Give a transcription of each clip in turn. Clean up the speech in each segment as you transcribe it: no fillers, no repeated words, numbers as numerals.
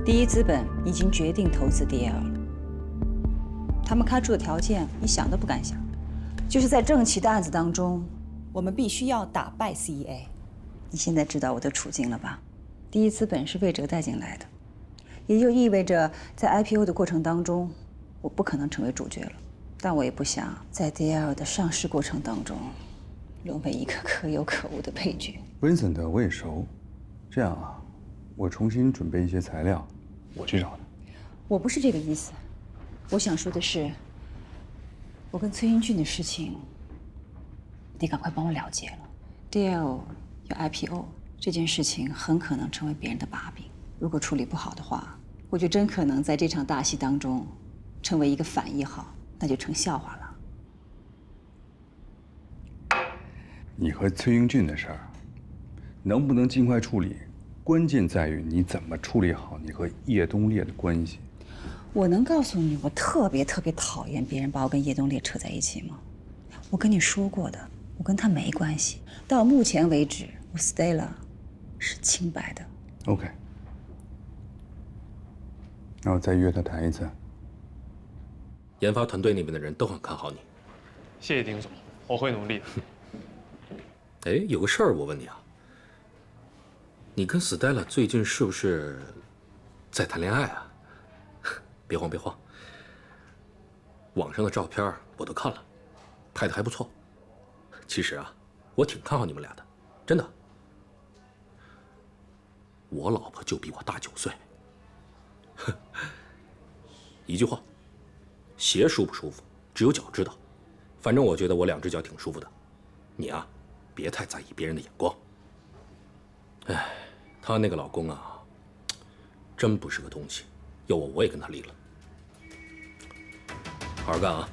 第一资本已经决定投资 DL 了，他们开出的条件你想都不敢想，就是在正奇的案子当中，我们必须要打败 CEA。你现在知道我的处境了吧？第一资本是魏哲带进来的，也就意味着在 IPO 的过程当中，我不可能成为主角了。但我也不想在 DL 的上市过程当中，沦为一个可有可无的配角。Vincent 我也熟，这样啊，我重新准备一些材料，我去找他。我不是这个意思，我想说的是，我跟崔英俊的事情，得赶快帮我了结了。DL 有 IPO 这件事情很可能成为别人的把柄，如果处理不好的话，我就真可能在这场大戏当中，成为一个反一号，那就成笑话了。你和崔英俊的事儿，能不能尽快处理，关键在于你怎么处理好你和叶东烈的关系。我能告诉你，我特别讨厌别人把我跟叶东烈扯在一起吗？我跟你说过的，我跟他没关系。到目前为止，我 Stella 是清白的。OK， 那我再约他谈一次。研发团队那边的人都很看好你。谢谢丁总，我会努力的。哎，有个事儿我问你啊，你跟 Stella 最近是不是在谈恋爱啊？别慌别慌，网上的照片我都看了，拍的还不错。其实啊，我挺看好你们俩的，真的。我老婆就比我大9岁。一句话，鞋舒不舒服，只有脚知道。反正我觉得我2只脚挺舒服的。你啊，别太在意别人的眼光。哎，她那个老公啊，真不是个东西。要我也跟他离了。好好干啊！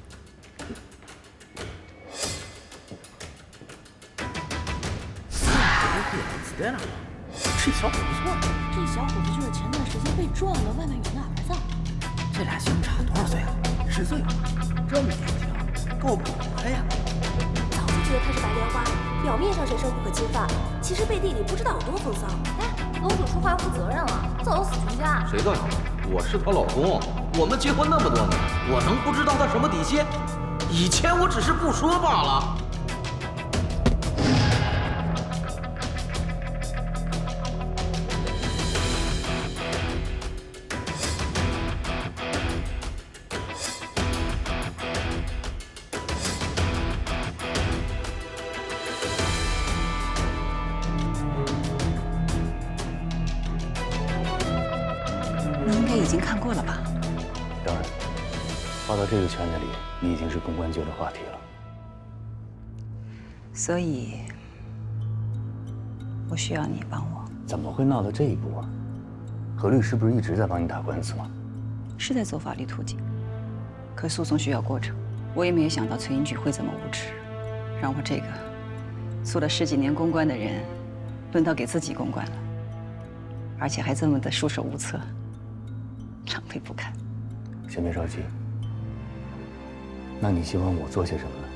这小伙不错，这小伙子就是前段时间被撞的外卖员的儿子。这俩相差多少岁啊？10岁，这么年轻，够狗的呀！早就觉得他是白莲花，表面上神圣不可侵犯，其实背地里不知道有多风骚。哎，楼主说话要负责任啊，造谣死全家。谁造谣？我是她老公，我们结婚那么多年，我能不知道她什么底线？以前我只是不说罢了。你应该已经看过了吧？当然，发到这个圈子里，你已经是公关界的话题了。所以，我需要你帮我。怎么会闹到这一步啊？何律师不是一直在帮你打官司吗？是在走法律途径，可诉讼需要过程。我也没有想到崔英举会这么无耻，让我这个做了10几年公关的人，轮到给自己公关了，而且还这么的束手无策。狼狈不堪。先别着急。那你希望我做些什么呢？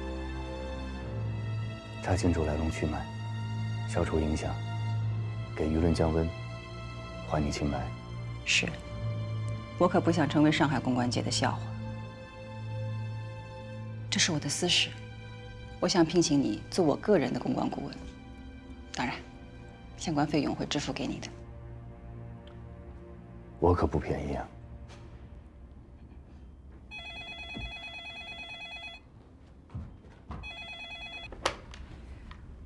查清楚来龙去脉，消除影响，给舆论降温，还你清白。是，我可不想成为上海公关界的笑话。这是我的私事，我想聘请你做我个人的公关顾问，当然，相关费用会支付给你的。我可不便宜啊。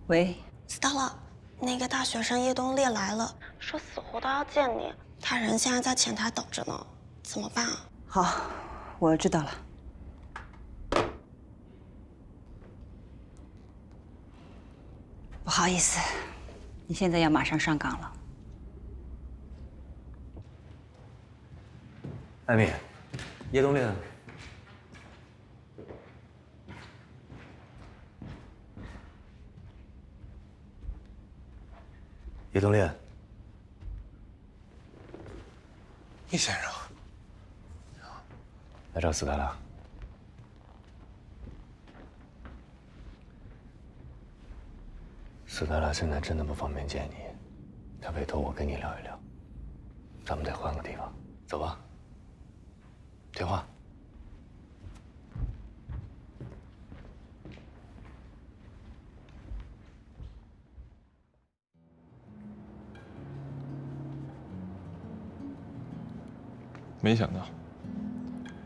喂 ，Stella，那个大学生叶东烈来了，说死活都要见你。他人现在在前台等着呢，怎么办啊？好，我知道了。不好意思，你现在要马上上岗了。艾米，叶东烈呢？叶东烈，叶先生，来找斯黛拉。斯黛拉现在真的不方便见你，她委托我跟你聊一聊，咱们得换个地方。走吧。电话。没想到，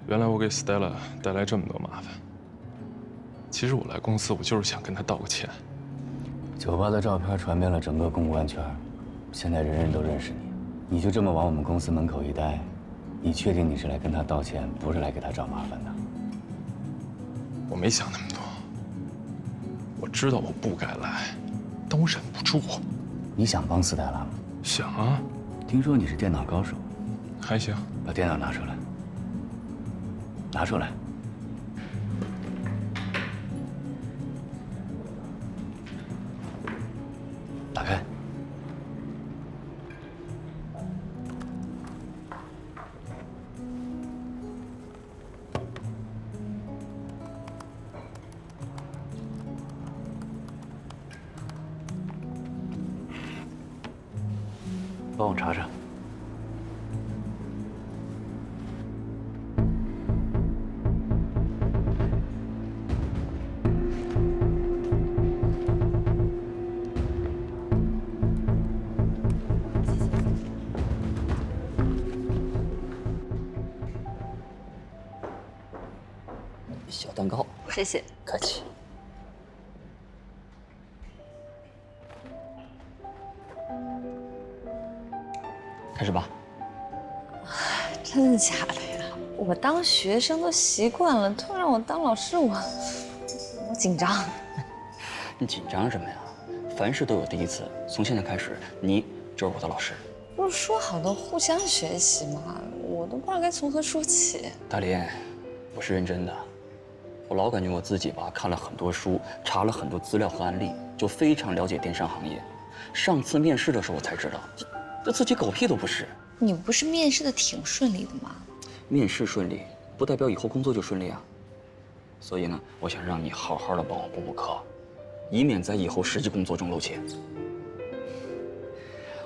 原来我给 Stella 带来这么多麻烦。其实我来公司，我就是想跟她道个歉。酒吧的照片传遍了整个公关圈，现在人人都认识你，你就这么往我们公司门口一待，你确定你是来跟她道歉，不是来给她找麻烦的？我没想那么多，我知道我不该来，但我忍不住。你想帮斯黛拉吗？想啊。听说你是电脑高手。还行。把电脑拿出来。拿出来。打开。帮我查查。小蛋糕，谢谢。客气。开始吧。真的假的呀？我当学生都习惯了，突然我当老师，我紧张。你紧张什么呀？凡事都有第一次，从现在开始，你就是我的老师。不是说好的互相学习吗？我都不知道该从何说起。大林，我是认真的。我老感觉我自己吧，看了很多书，查了很多资料和案例，就非常了解电商行业。上次面试的时候我才知道，这自己狗屁都不是。你不是面试的挺顺利的吗？面试顺利，不代表以后工作就顺利啊。所以呢，我想让你好好的帮我补课，以免在以后实际工作中露怯。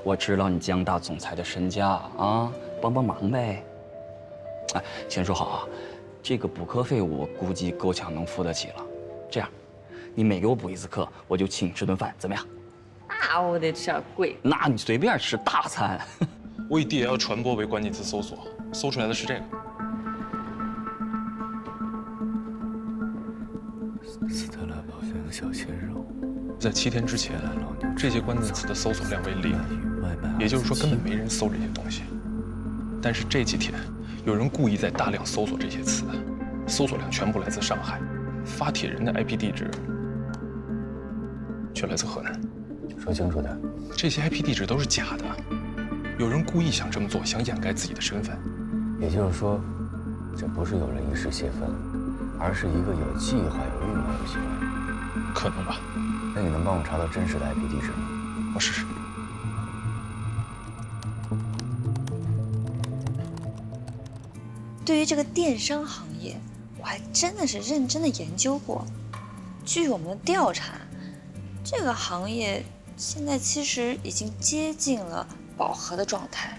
我知道你江大总裁的身家啊，帮帮忙呗。哎，先说好啊，这个补课费我估计够呛能付得起了。这样，你每给我补一次课，我就请你吃顿饭，怎么样？那我得吃点贵。那你随便吃大餐。我以 DL 传播为关键词搜索，搜出来的是这个。斯特拉堡香小鲜肉，在7天之前，这些关键词的搜索量为0，也就是说根本没人搜这些东西。但是这几天，有人故意在大量搜索这些词，搜索量全部来自上海，发帖人的 IP 地址却来自河南。说清楚点。这些 IP 地址都是假的，有人故意想这么做，想掩盖自己的身份。也就是说，这不是有人一时泄愤，而是一个有计划、有预谋的行为。可能吧。那你能帮我查到真实的 IP 地址吗？我试试。对于这个电商行业，我还真的是认真的研究过。据我们的调查，这个行业现在其实已经接近了饱和的状态，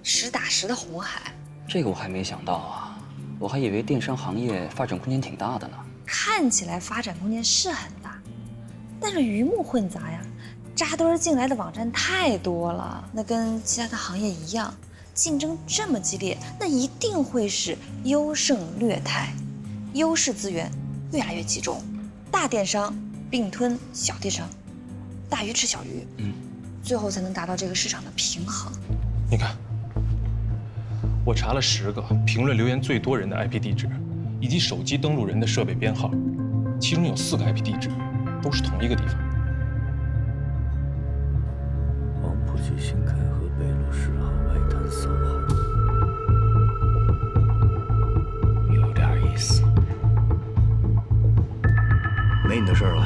实打实的红海。这个我还没想到啊，我还以为电商行业发展空间挺大的呢。看起来发展空间是很大，但是鱼目混杂呀，扎堆进来的网站太多了。那跟其他的行业一样，竞争这么激烈，那一定会是优胜劣汰，优势资源越来越集中，大电商并吞小电商，大鱼吃小鱼，最后才能达到这个市场的平衡。你看，我查了10个评论留言最多人的 IP 地址，以及手机登录人的设备编号，其中有4个 IP 地址都是同一个地方。黄浦区新开河北路10号外滩3号，有点意思。没你的事儿了，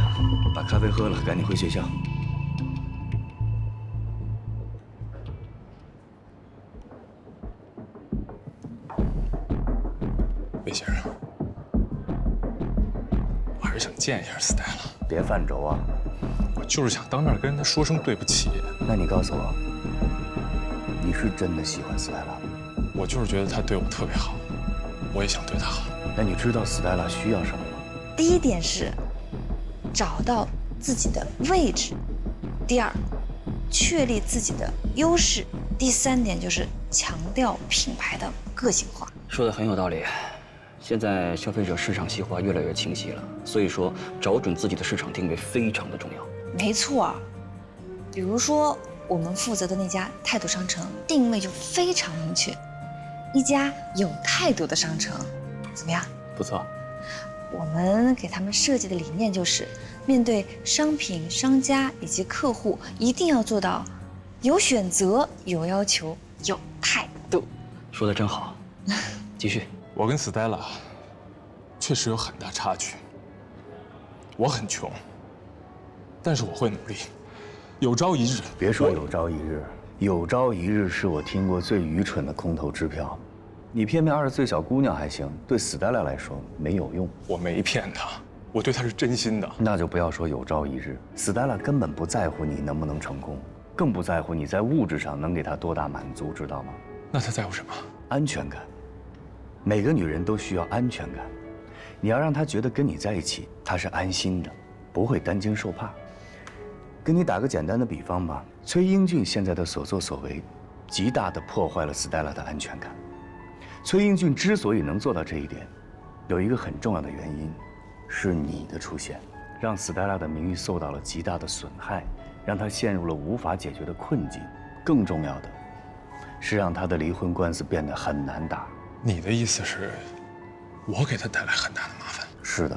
把咖啡喝了，赶紧回学校。魏先生，我还是想见一下 Stella。别犯轴啊！我就是想当面跟他说声对不起。那你告诉我，你是真的喜欢斯黛拉吗？我就是觉得他对我特别好，我也想对他好。那你知道斯黛拉需要什么吗？第一点是找到自己的位置，第二，确立自己的优势，第三点就是强调品牌的个性化。说的很有道理。现在消费者市场细化越来越清晰了，所以说找准自己的市场定位非常的重要。没错，比如说我们负责的那家态度商城，定位就非常明确，一家有态度的商城，怎么样？不错。我们给他们设计的理念就是，面对商品、商家以及客户，一定要做到有选择、有要求、有态度。说的真好，继续。我跟斯黛拉确实有很大差距。我很穷，但是我会努力，有朝一日。别说有朝一日，有朝一日是我听过最愚蠢的空头支票。你骗20岁小姑娘还行，对斯黛拉来说没有用。我没骗她，我对她是真心的。那就不要说有朝一日，斯黛拉根本不在乎你能不能成功，更不在乎你在物质上能给她多大满足，知道吗？那她在乎什么？安全感。每个女人都需要安全感，你要让她觉得跟你在一起，她是安心的，不会担惊受怕。跟你打个简单的比方吧，崔英俊现在的所作所为，极大地破坏了斯黛拉的安全感。崔英俊之所以能做到这一点，有一个很重要的原因，是你的出现，让斯黛拉的名誉受到了极大的损害，让她陷入了无法解决的困境。更重要的，是让她的离婚官司变得很难打。你的意思是，我给她带来很大的麻烦？是的，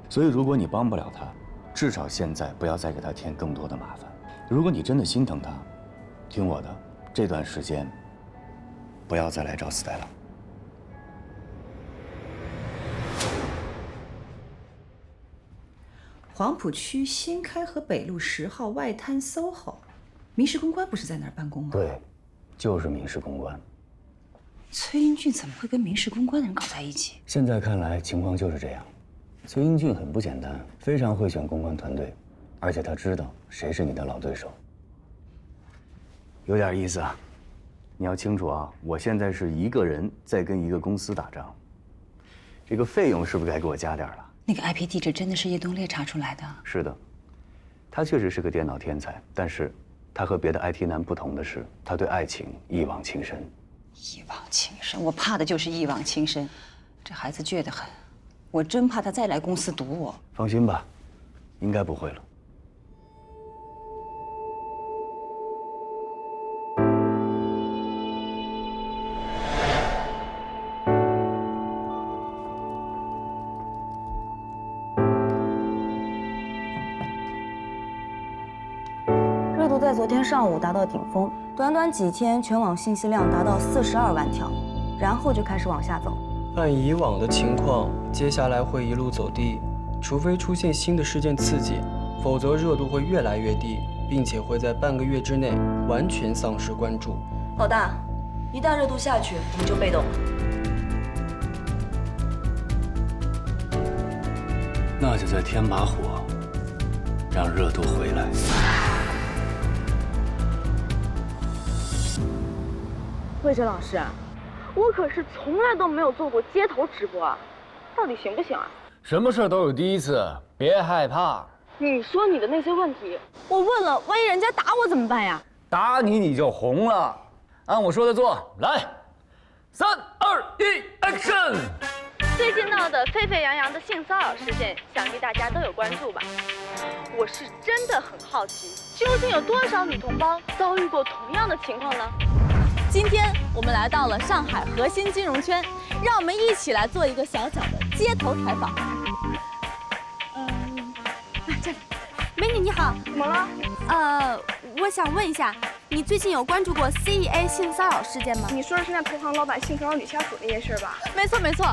所以如果你帮不了她，至少现在不要再给她添更多的麻烦。如果你真的心疼她，听我的，这段时间不要再来找斯黛拉。黄浦区新开河北路10号外滩 SOHO， 民事公关不是在那儿办公吗？对，就是民事公关。崔英俊怎么会跟民事公关的人搞在一起？现在看来，情况就是这样。崔英俊很不简单，非常会选公关团队，而且他知道谁是你的老对手。有点意思啊！你要清楚啊，我现在是一个人在跟一个公司打仗，这个费用是不是该给我加点了？那个 IP 地址真的是叶东烈查出来的？是的，他确实是个电脑天才，但是他和别的 IT 男不同的是，他对爱情一往情深。一往情深，我怕的就是一往情深。这孩子倔得很，我真怕他再来公司堵我。放心吧，应该不会了。热度在昨天上午达到顶峰，短短几天，全网信息量达到42万条，然后就开始往下走。按以往的情况，接下来会一路走低，除非出现新的事件刺激，否则热度会越来越低，并且会在半个月之内完全丧失关注。老大，一旦热度下去，我们就被动了。那就再添把火，让热度回来。慧珍老师，我可是从来都没有做过街头直播啊，到底行不行啊？什么事都有第一次，别害怕。你说你的那些问题，我问了，万一人家打我怎么办呀？打你你就红了，按我说的做，来，3、2、1 ，Action！ 最近闹得沸沸扬扬的性骚扰事件，想必大家都有关注吧？我是真的很好奇，究竟有多少女同胞遭遇过同样的情况呢？今天我们来到了上海核心金融圈，让我们一起来做一个小小的街头采访。这里，美女你好，怎么了？我想问一下，你最近有关注过 CEA 性骚扰事件吗？你说的是那投行老板性骚扰女下属那件事吧？没错没错。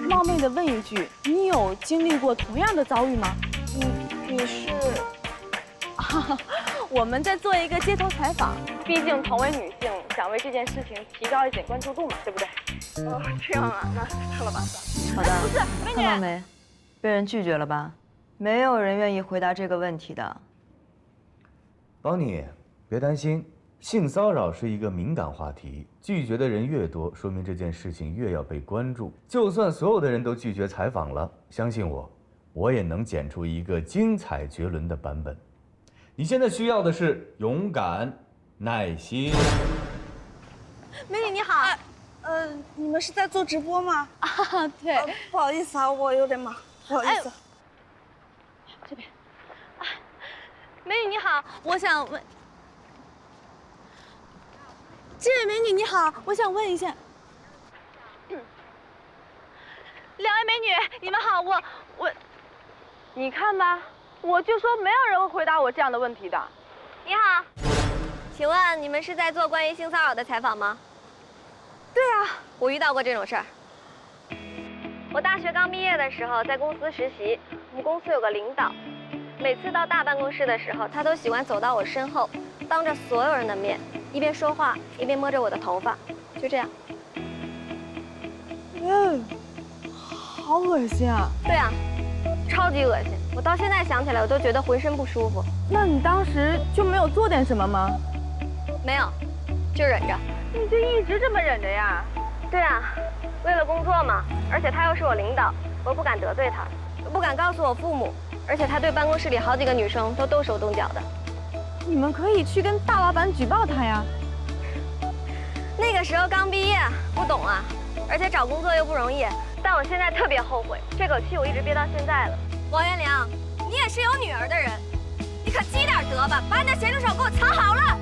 冒昧的问一句，你有经历过同样的遭遇吗？你是？我们在做一个街头采访，毕竟同为女性，想为这件事情提高一点关注度嘛，对不对？哦，这样啊，那算了吧，算了。好的，不是，美女，看到没？被人拒绝了吧？没有人愿意回答这个问题的。邦尼，别担心，性骚扰是一个敏感话题，拒绝的人越多，说明这件事情越要被关注。就算所有的人都拒绝采访了，相信我，我也能剪出一个精彩绝伦的版本。你现在需要的是勇敢、耐心。美女你好，你们是在做直播吗？啊，对。不好意思啊，我有点忙，不好意思。这边。啊，美女你好，我想问。这位美女你好，我想问一下。两位美女，你们好，我，你看吧，我就说没有人会回答我这样的问题的。你好，请问你们是在做关于性骚扰的采访吗？对啊，我遇到过这种事儿。我大学刚毕业的时候在公司实习，我们公司有个领导，每次到大办公室的时候，他都喜欢走到我身后，当着所有人的面，一边说话一边摸着我的头发，就这样。好恶心啊！对啊，超级恶心，我到现在想起来我都觉得浑身不舒服。那你当时就没有做点什么吗？没有，就忍着。你就一直这么忍着呀？对啊，为了工作嘛，而且他又是我领导，我不敢得罪他，我不敢告诉我父母，而且他对办公室里好几个女生都动手动脚的。你们可以去跟大老板举报他呀。那个时候刚毕业，不懂啊，而且找工作又不容易。但我现在特别后悔，这口气我一直憋到现在了。王元良，你也是有女儿的人，你可积点德吧，把你的咸猪手给我藏好了。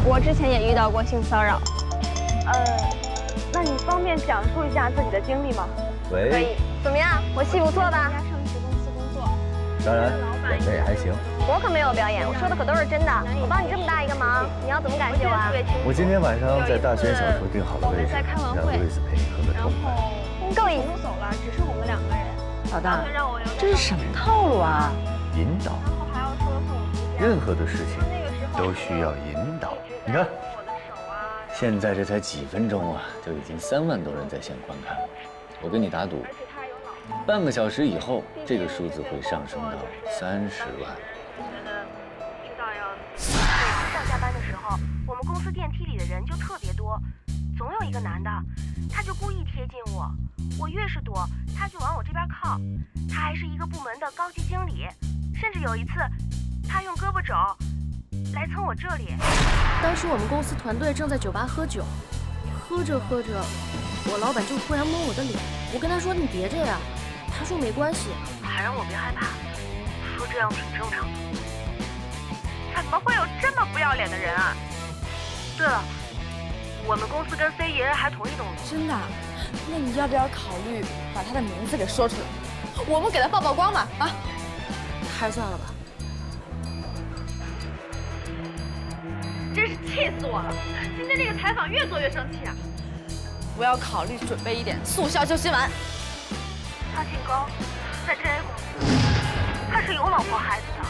我之前也遇到过性骚扰，那你方便讲述一下自己的经历吗？喂。可以。怎么样？我戏不错吧？上市公司工作。当然，演的也还行。我可没有表演，我说的可都是真的。我帮你这么大一个忙，你要怎么感谢我啊？我今天晚上在大轩小厨订好了位置，让路易斯陪你喝个痛快。够瘾。都走了，只剩我们2个人。老大，这是什么套路啊？引导。任何的事情都需要引导。你看，现在这才几分钟啊，就已经3万多人在线观看了。我跟你打赌，半个小时以后，这个数字会上升到30万。知道要上下班的时候，我们公司电梯里的人就特别多，总有一个男的，他就故意贴近我，我越是躲，他就往我这边靠。他还是一个部门的高级经理，甚至有一次，他用胳膊肘来蹭我这里。当时我们公司团队正在酒吧喝酒，喝着喝着，我老板就忽然摸我的脸，我跟他说你别这样，他说没关系，还让我别害怕，说这样挺正常的。怎么会有这么不要脸的人啊？对了，我们公司跟 C 爷还同一栋楼。真的？那你要不要考虑把他的名字给说出来？我们给他曝光嘛？啊？还是算了吧。真是气死我了！今天这个采访越做越生气啊！我要考虑准备一点速效救心丸。他姓高，在 JA 公司，他是有老婆孩子的。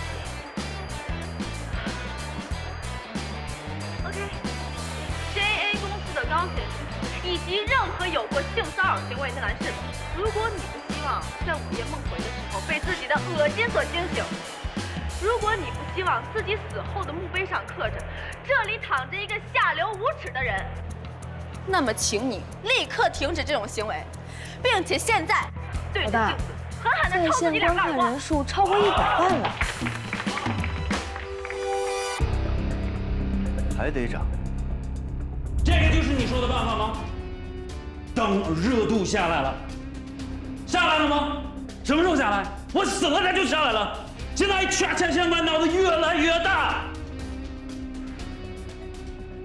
OK，JA 公司的高先生以及任何有过性骚扰行为的男士，如果你不希望在午夜梦回的时候被自己的恶心所惊醒，如果你不希望自己死后的墓碑上刻着“这里躺着一个下流无耻的人”，那么请你立刻停止这种行为，并且现在对着镜子狠狠地抽自己2耳光。人数超过100万了，还得涨。这个就是你说的办法吗？等热度下来了，下来了吗？什么时候下来？我死了它就下来了。现在全千线满脑子越来越大，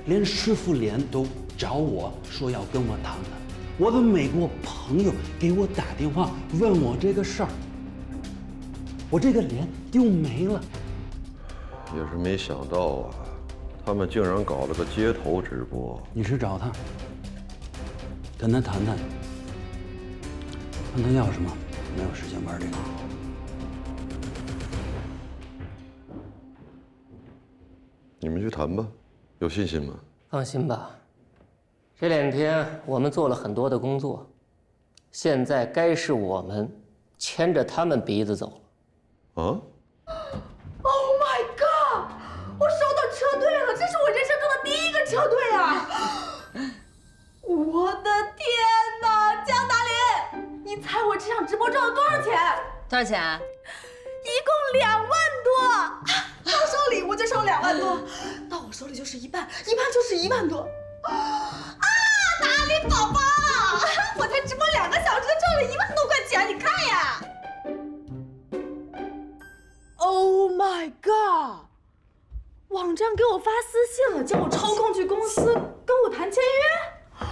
连师傅连都找我说要跟我谈谈。我的美国朋友给我打电话问我这个事儿，我这个脸就没了。也是没想到啊，他们竟然搞了个街头直播。你去找他，跟他谈谈，问他要什么。没有时间玩这个。你们去谈吧，有信心吗？放心吧，这2天我们做了很多的工作，现在该是我们牵着他们鼻子走了。啊 ！Oh my god！ 我收到车队了，这是我车队啊！我的天哪，江大林，你猜我这场直播赚了多少钱？多少钱？一共2万多，刚收礼物就收2万多，到我手里就是一半，一半就是1万多。啊，大林宝宝，我才直播2个小时就赚了1万多块钱，你看呀 ！Oh my god！ 网站给我发私信了，叫我抽空去公司跟我谈签约。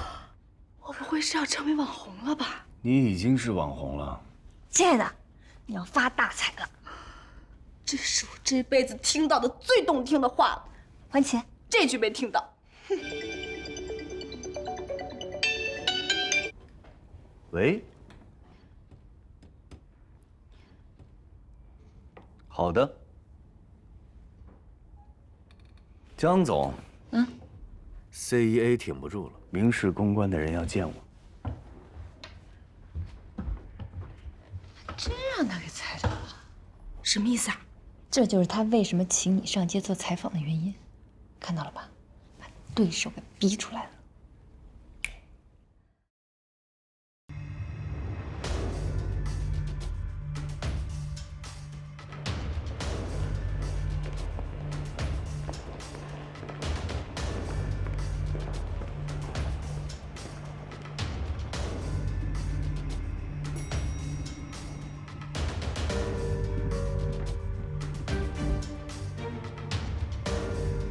我不会是要成为网红了吧？你已经是网红了，亲爱的，你要发大财了。这是我这辈子听到的最动听的话了。还钱，这句没听到。喂，好的，江总，CEA 挺不住了，民事公关的人要见我。真让他给猜到了，什么意思啊？这就是他为什么请你上街做采访的原因，看到了吧？把对手给逼出来了。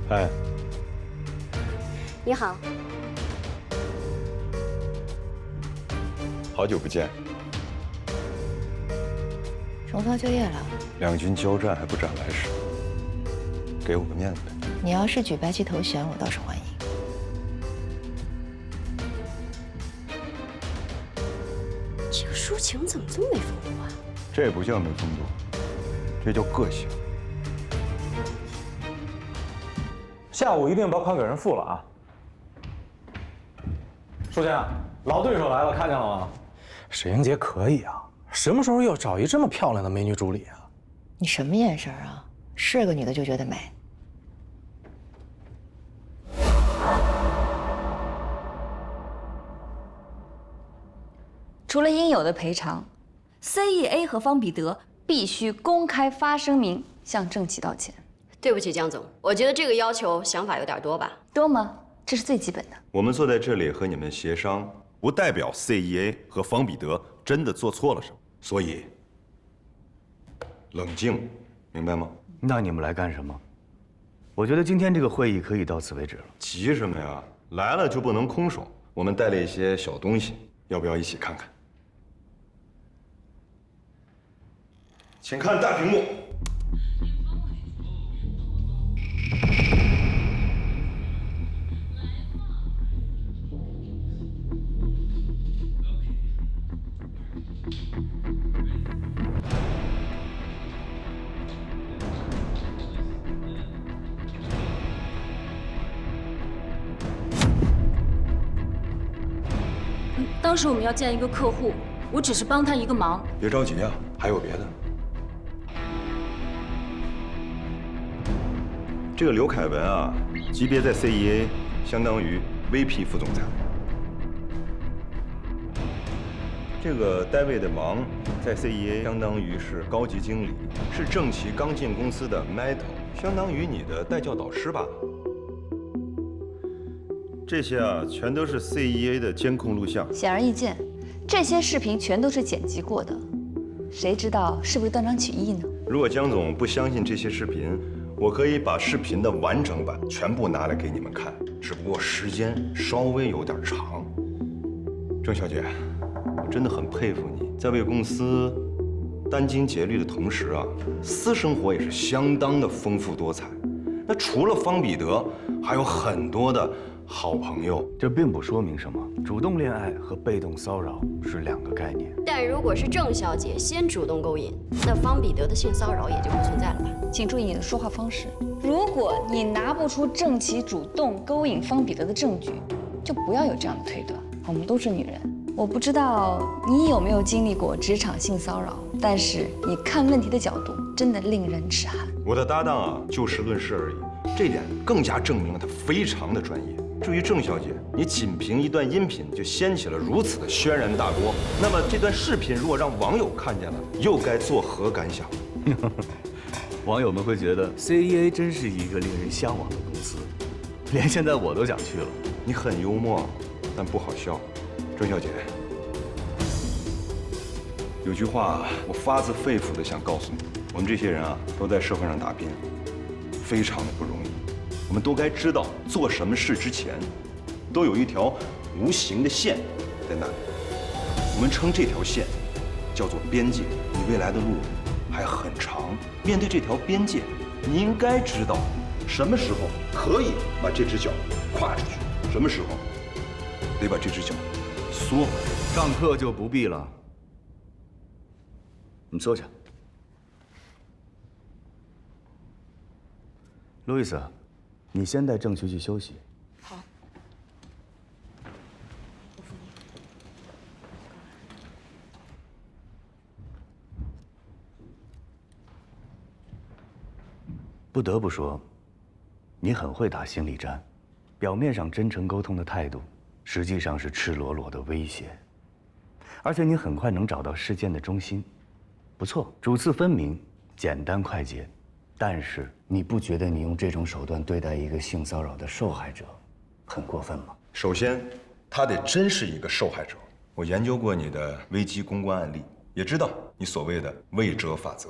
哎，你好，好久不见。重操旧业了。两军交战还不斩来使，给我个面子呗。你要是举白旗投降，我倒是欢迎。这个抒情怎么这么没风度啊？这不叫没风度，这叫个性。下午一定把款给人付了啊！书记，老对手来了，看见了吗？沈英杰可以啊，什么时候又找一这么漂亮的美女助理啊？你什么眼神啊？是个女的就觉得美？除了应有的赔偿 ，CEA 和方彼得必须公开发声明向郑琦道歉。对不起，江总，我觉得这个要求想法有点多吧？多吗？这是最基本的。我们坐在这里和你们协商，不代表 CEA 和方彼得真的做错了什么，所以冷静，明白吗？那你们来干什么？我觉得今天这个会议可以到此为止了。急什么呀？来了就不能空手。我们带了一些小东西，要不要一起看看？请看大屏幕。当时我们要见一个客户，我只是帮他一个忙。别着急啊，还有别的。这个刘凯文啊，级别在 CEA 相当于 VP 副总裁。这个戴维的芒在 CEA 相当于是高级经理，是郑琦刚进公司的 Metal， 相当于你的带教导师吧。这些啊，全都是 CEA 的监控录像。显而易见，这些视频全都是剪辑过的，谁知道是不是断章取义呢？如果江总不相信这些视频，我可以把视频的完整版全部拿来给你们看，只不过时间稍微有点长。郑小姐，我真的很佩服你，在为公司殚精竭虑的同时啊，私生活也是相当的丰富多彩。那除了方彼得，还有很多的好朋友。这并不说明什么，主动恋爱和被动骚扰是两个概念。但如果是郑小姐先主动勾引，那方彼得的性骚扰也就不存在了吧？请注意你的说话方式。如果你拿不出郑琦主动勾引方彼得的证据，就不要有这样的推断。我们都是女人，我不知道你有没有经历过职场性骚扰，但是你看问题的角度真的令人齿寒。我的搭档啊，就事论事而已。这点更加证明了他非常的专业。至于郑小姐，你仅凭一段音频就掀起了如此的轩然大波，那么这段视频如果让网友看见了，又该作何感想？网友们会觉得 CEA 真是一个令人向往的公司，连现在我都想去了。你很幽默，但不好笑。郑小姐，有句话我发自肺腑的想告诉你，我们这些人啊，都在社会上打拼，非常的不容易。我们都该知道，做什么事之前，都有一条无形的线在那里。我们称这条线叫做边界。你未来的路还很长，面对这条边界，你应该知道什么时候可以把这只脚跨出去，什么时候得把这只脚缩回来。上课就不必了，你坐下。路易斯，你先带郑渠去休息。好。不得不说，你很会打心理战，表面上真诚沟通的态度，实际上是赤裸裸的威胁。而且你很快能找到事件的中心，不错，主次分明，简单快捷。但是你不觉得你用这种手段对待一个性骚扰的受害者，很过分吗？首先，他得真是一个受害者。我研究过你的危机公关案例，也知道你所谓的未折法则。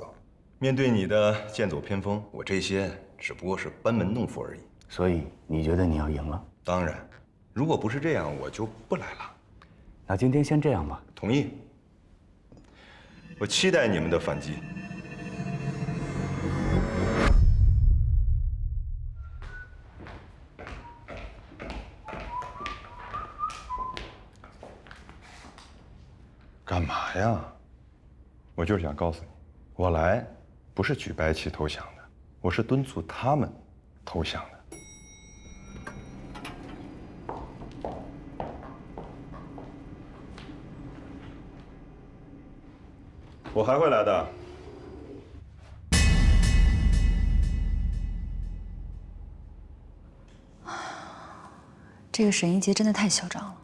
面对你的剑走偏锋，我这些只不过是班门弄斧而已。所以你觉得你要赢了？当然，如果不是这样，我就不来了。那今天先这样吧。同意。我期待你们的反击。干嘛呀？我就是想告诉你，我来不是举白旗投降的，我是敦促他们投降的。我还会来的。这个沈一杰真的太嚣张了，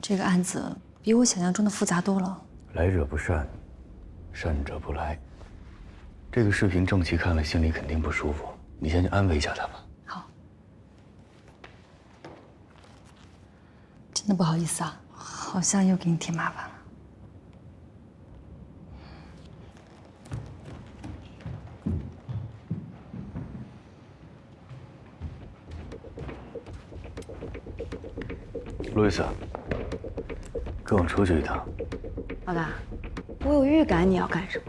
这个案子比我想象中的复杂多了。来者不善，善者不来。这个视频郑琦看了心里肯定不舒服，你先去安慰一下他吧。好。真的不好意思啊，好像又给你添麻烦了。路易斯，跟我出去一趟。老大，我有预感你要干什么。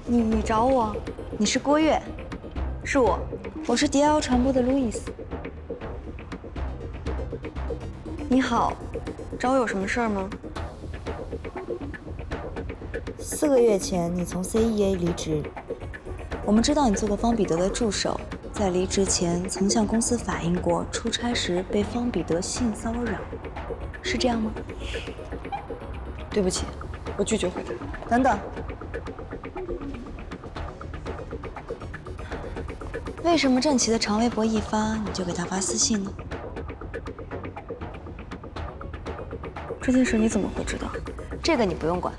你找我？你是郭月？是我，我是迪奥传播的路易斯。你好，找我有什么事儿吗？4个月前，你从 CEA 离职。我们知道你做过方彼得的助手，在离职前曾向公司反映过出差时被方彼得性骚扰，是这样吗？对不起，我拒绝回答。等等，为什么郑琦的长微博一发，你就给他发私信呢？这件事你怎么会知道？这个你不用管。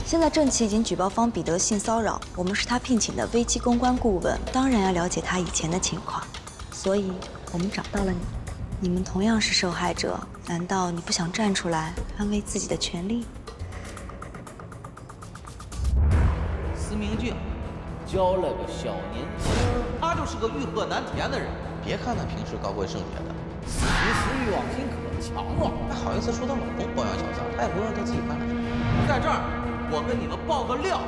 现在郑琦已经举报方彼得性骚扰，我们是他聘请的危机公关顾问，当然要了解他以前的情况，所以我们找到了你。你们同样是受害者，难道你不想站出来捍卫自己的权利？司明镜交了个小年轻，他就是个欲壑难填的人。别看他平时高贵圣洁的，其实欲望心可强了。还好意思说她老公包养小三，她也不知道她自己干了什么。在这儿，我跟你们爆个料：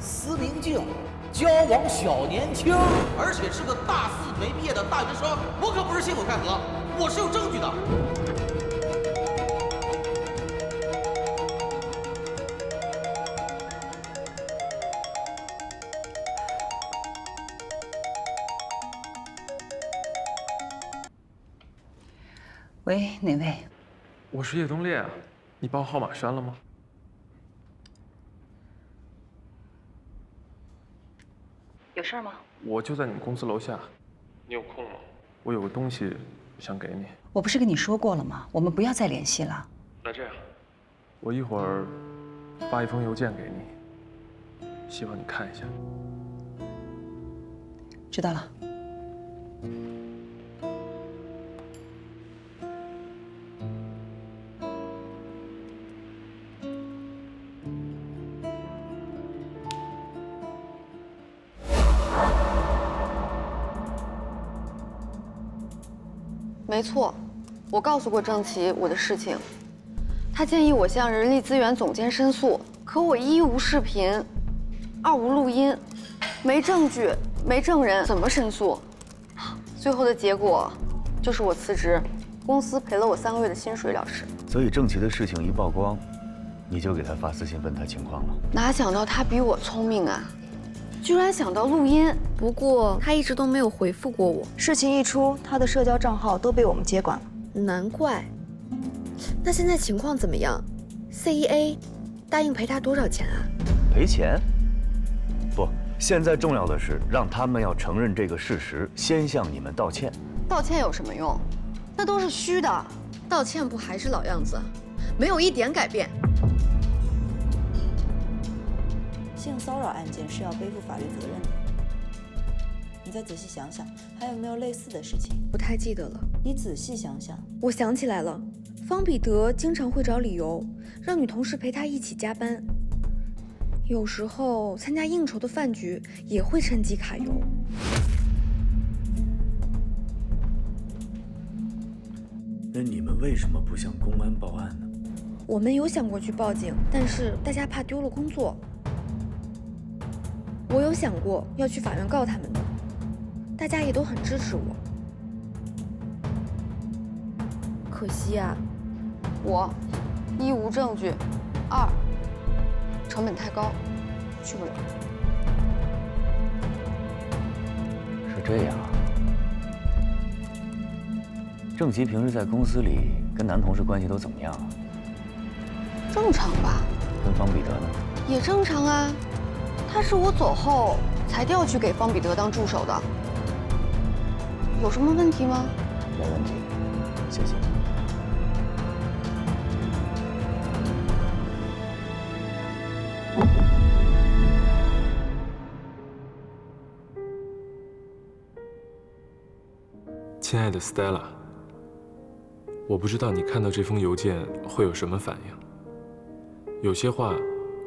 司明镜交往小年轻，而且是个大四没毕业的大学生。我可不是信口开河，我是有证据的。喂，哪位？我是叶东烈啊，你把我号码删了吗？有事吗？我就在你们公司楼下，你有空吗？我有个东西想给你。我不是跟你说过了吗？我们不要再联系了。那这样，我一会儿发一封邮件给你，希望你看一下。知道了。没错，我告诉过郑琪我的事情，他建议我向人力资源总监申诉，可我一无视频，二无录音，没证据，没证人，怎么申诉？最后的结果就是我辞职，公司赔了我3个月的薪水了事。所以郑琪的事情一曝光，你就给他发私信问他情况了。哪想到他比我聪明啊，居然想到录音。不过他一直都没有回复过我。事情一出，他的社交账号都被我们接管了。难怪。那现在情况怎么样 ？CEA 答应赔他多少钱啊？赔钱？不，现在重要的是让他们要承认这个事实，先向你们道歉。道歉有什么用？那都是虚的。道歉不还是老样子，没有一点改变。性骚扰案件是要背负法律责任的。你再仔细想想，还有没有类似的事情？不太记得了。你仔细想想。我想起来了，方彼得经常会找理由让女同事陪他一起加班，有时候参加应酬的饭局也会趁机揩油。那你们为什么不向公安报案呢？我们有想过去报警，但是大家怕丢了工作。我有想过要去法院告他们的，大家也都很支持我。可惜啊，我一无证据，二成本太高，去不了。是这样啊。郑琪平时在公司里跟男同事关系都怎么样啊？正常吧。跟方彼得呢？也正常啊。他是我走后才调去给方彼得当助手的，有什么问题吗？没问题，谢谢。亲爱的 Stella， 我不知道你看到这封邮件会有什么反应。有些话，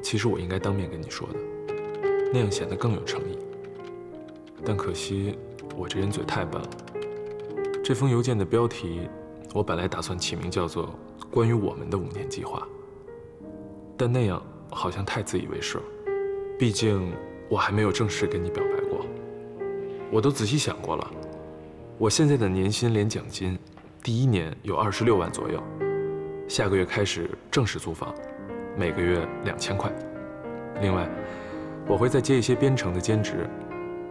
其实我应该当面跟你说的。那样显得更有诚意，但可惜我这人嘴太笨了。这封邮件的标题，我本来打算起名叫做“关于我们的5年计划”，但那样好像太自以为是了。毕竟我还没有正式跟你表白过。我都仔细想过了，我现在的年薪连奖金，第1年有26万左右，下个月开始正式租房，每个月2000块。另外，我会再接一些编程的兼职，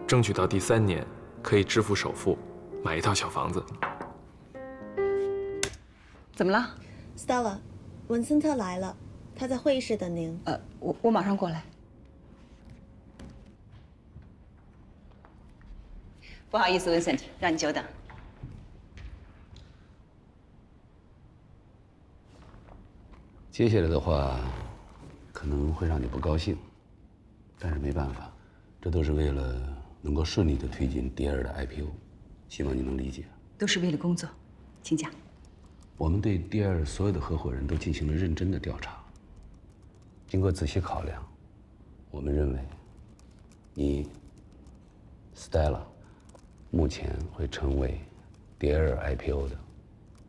争取到第3年可以支付首付，买一套小房子。怎么了 ，Stella？ 文森特来了，他在会议室等您。我马上过来。不好意思 ，Vincent， 让你久等。接下来的话，可能会让你不高兴。但是没办法，这都是为了能够顺利的推进第2的 IPO， 希望你能理解。都是为了工作，请讲。我们对第2所有的合伙人都进行了认真的调查，经过仔细考量，我们认为，你 Stella 目前会成为第2 IPO 的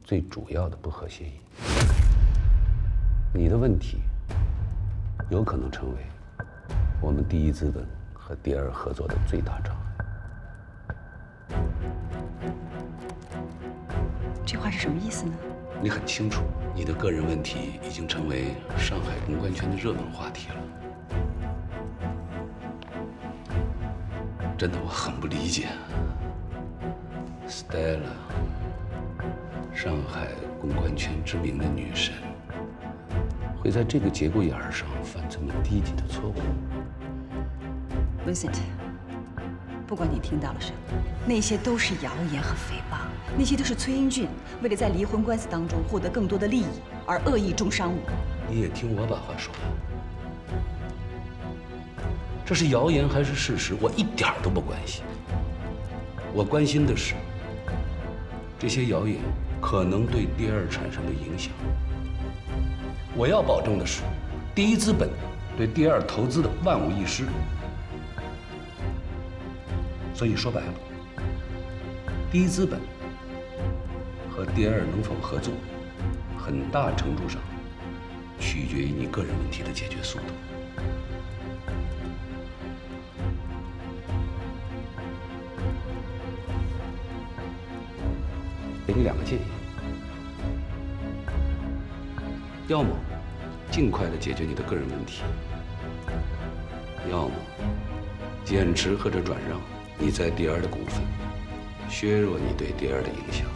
最主要的不合协议。你的问题有可能成为我们第1资本和第2合作的最大障碍。这话是什么意思呢？你很清楚，你的个人问题已经成为上海公关圈的热门话题了。真的，我很不理解 ，Stella，上海公关圈知名的女神，会在这个节骨眼上犯这么低级的错误？ Vincent， 不管你听到了什么，那些都是谣言和诽谤，那些都是崔英俊为了在离婚官司当中获得更多的利益而恶意中伤我。你也听我把话说完。这是谣言还是事实，我一点都不关心。我关心的是，这些谣言可能对第二产生的影响。我要保证的是，第一资本对第二投资的万无一失。所以说白了，第一资本和第二能否合作，很大程度上取决于你个人问题的解决速度。给你2个建议：要么尽快的解决你的个人问题，要么减持或者转让你在第二的股份，削弱你对第二的影响。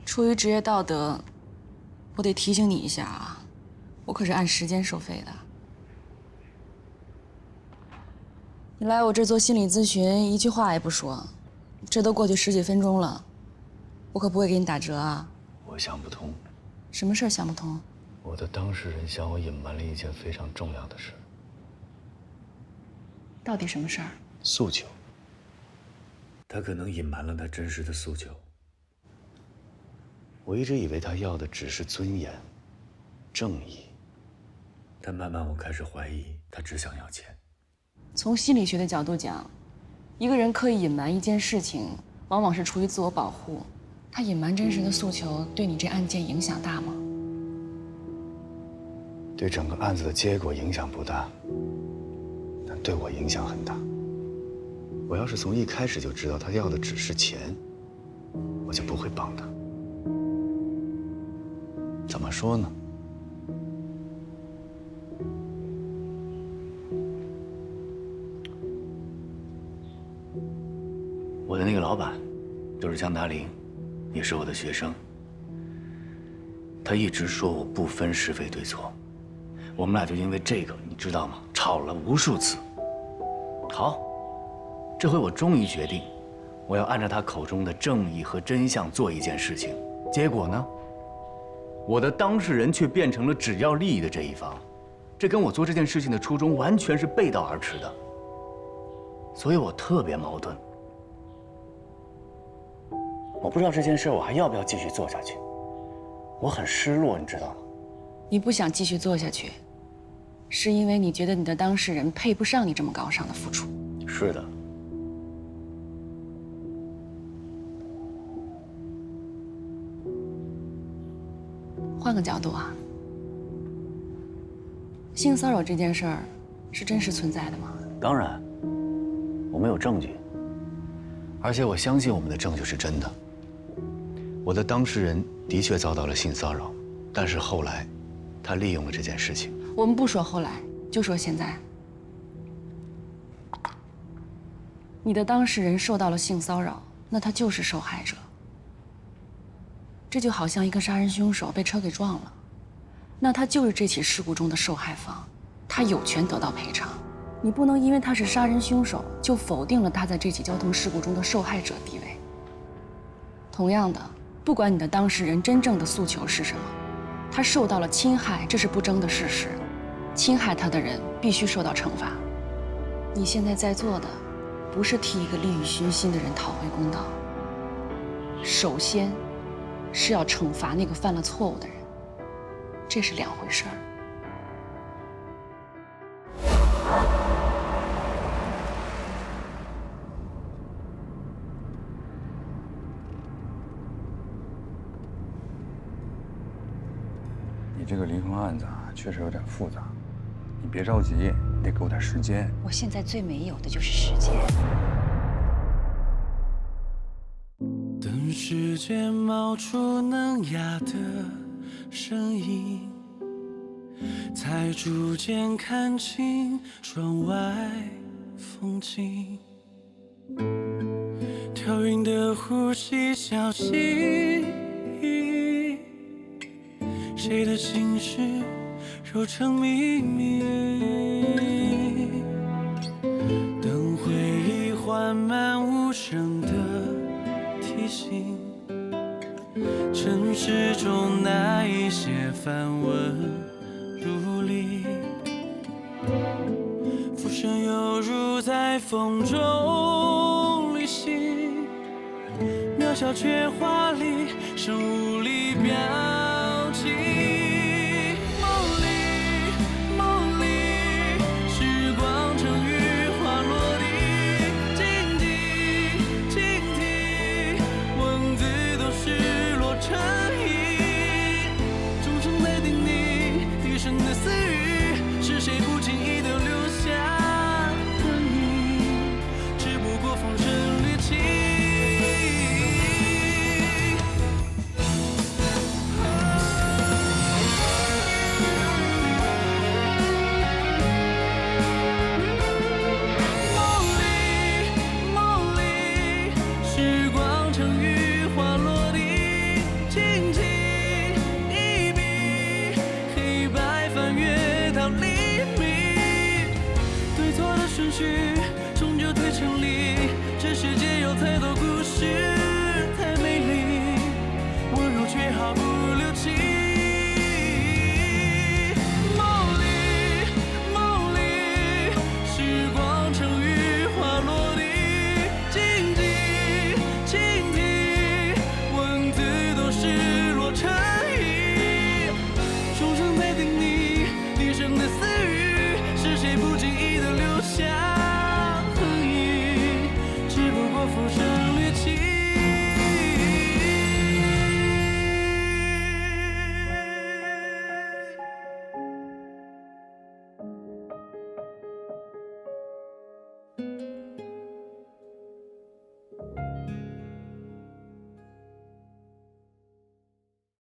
出于职业道德，我得提醒你一下啊，我可是按时间收费的。你来我这做心理咨询，一句话也不说，这都过去10几分钟了，我可不会给你打折啊。我想不通，什么事儿想不通？我的当事人向我隐瞒了一件非常重要的事。到底什么事儿？诉求。他可能隐瞒了他真实的诉求。我一直以为他要的只是尊严、正义，但慢慢我开始怀疑，他只想要钱。从心理学的角度讲，一个人刻意隐瞒一件事情，往往是出于自我保护。他隐瞒真实的诉求，对你这案件影响大吗？对整个案子的结果影响不大，但对我影响很大。我要是从一开始就知道他要的只是钱，我就不会帮他。怎么说呢？我的那个老板，就是江达林，也是我的学生。他一直说我不分是非对错，我们俩就因为这个，你知道吗？吵了无数次。好，这回我终于决定，我要按照他口中的正义和真相做一件事情。结果呢？我的当事人却变成了只要利益的这一方，这跟我做这件事情的初衷完全是背道而驰的，所以我特别矛盾。我不知道这件事我还要不要继续做下去，我很失落，你知道吗？你不想继续做下去，是因为你觉得你的当事人配不上你这么高尚的付出。是的。换个角度啊，性骚扰这件事儿是真实存在的吗？当然，我们有证据，而且我相信我们的证据是真的。我的当事人的确遭到了性骚扰，但是后来，他利用了这件事情。我们不说后来，就说现在。你的当事人受到了性骚扰，那他就是受害者。这就好像一个杀人凶手被车给撞了，那他就是这起事故中的受害方，他有权得到赔偿。你不能因为他是杀人凶手，就否定了他在这起交通事故中的受害者地位。同样的，不管你的当事人真正的诉求是什么，他受到了侵害，这是不争的事实。侵害他的人必须受到惩罚。你现在在做的，不是替一个利欲熏心的人讨回公道，首先是要惩罚那个犯了错误的人，这是2回事儿。你这个离婚案子啊，确实有点复杂，你别着急，你得给我点时间。我现在最没有的就是时间。之间冒出能哑的声音，才逐渐看清窗外风景。调匀的呼吸，小心翼翼，谁的心事揉成秘密？等回忆缓慢无声的提醒，城市中那一些繁文缛理，浮生犹如在风中旅行，渺小却华丽，生无力表情。梦里，时光成雨花落地，静听，文字都是落成影，钟声在叮咛，低声的私语，是谁不经意的留下痕影？只不过风声掠起。终究得成立，这世界有太多故事。